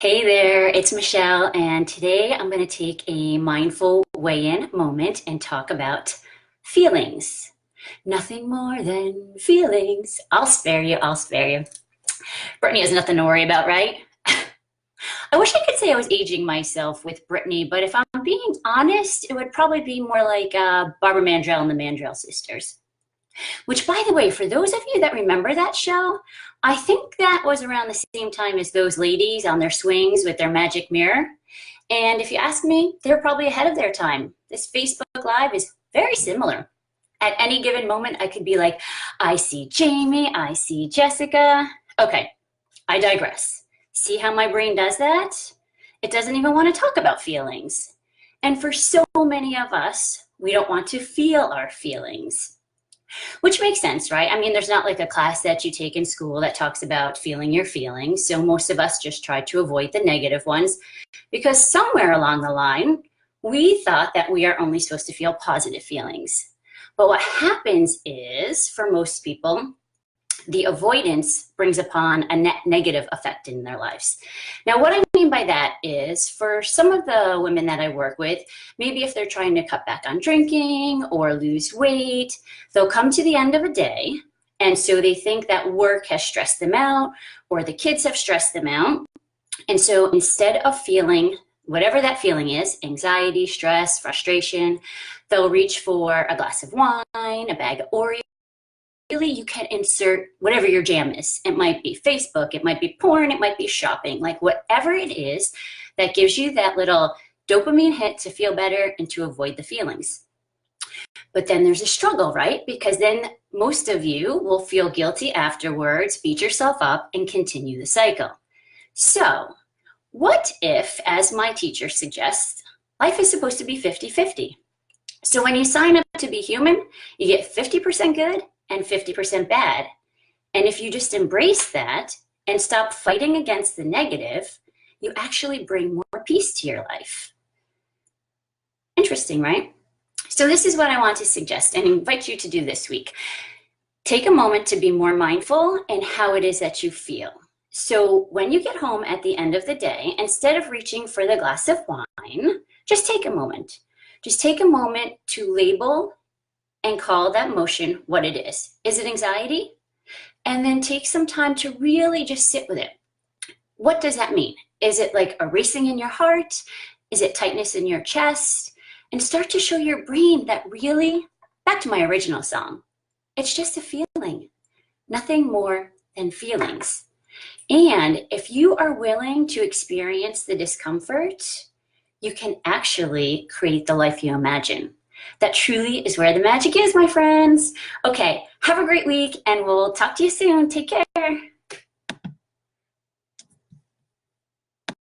Hey there, it's Michelle, and today I'm going to take a mindful weigh-in moment and talk about feelings. Nothing more than feelings. I'll spare you, I'll spare you. Brittany has nothing to worry about, right? I wish I could say I was aging myself with Brittany, but if I'm being honest, it would probably be more like Barbara Mandrell and the Mandrell sisters. Which, by the way, for those of you that remember that show, I think that was around the same time as those ladies on their swings with their magic mirror. And if you ask me, they're probably ahead of their time. This Facebook Live is very similar. At any given moment, I could be like, I see Jamie, I see Jessica. Okay, I digress. See how my brain does that? It doesn't even want to talk about feelings. And for so many of us, we don't want to feel our feelings. Which makes sense, right? I mean, there's not like a class that you take in school that talks about feeling your feelings. So most of us just try to avoid the negative ones because somewhere along the line, we thought that we are only supposed to feel positive feelings. But what happens is, for most people, the avoidance brings upon a net negative effect in their lives. Now, what I mean by that is for some of the women that I work with, maybe if they're trying to cut back on drinking or lose weight, they'll come to the end of a day. And so they think that work has stressed them out or the kids have stressed them out. And so instead of feeling whatever that feeling is, anxiety, stress, frustration, they'll reach for a glass of wine, a bag of Oreos. Really, you can insert whatever your jam is. It might be Facebook, it might be porn, it might be shopping, like whatever it is that gives you that little dopamine hit to feel better and to avoid the feelings. But then there's a struggle, right? Because then most of you will feel guilty afterwards, beat yourself up, and continue the cycle. So, what if, as my teacher suggests, life is supposed to be 50-50? So when you sign up to be human, you get 50% good and 50% bad. And if you just embrace that and stop fighting against the negative, you actually bring more peace to your life. Interesting, right? So this is what I want to suggest and invite you to do this week. Take a moment to be more mindful in how it is that you feel. So when you get home at the end of the day, instead of reaching for the glass of wine, just take a moment. Just take a moment to label and call that emotion what it is. Is it anxiety? And then take some time to really just sit with it. What does that mean? Is it like a racing in your heart? Is it tightness in your chest? And start to show your brain that really, back to my original song, it's just a feeling, nothing more than feelings. And if you are willing to experience the discomfort, you can actually create the life you imagine. That truly is where the magic is, my friends. Okay, have a great week, and we'll talk to you soon. Take care.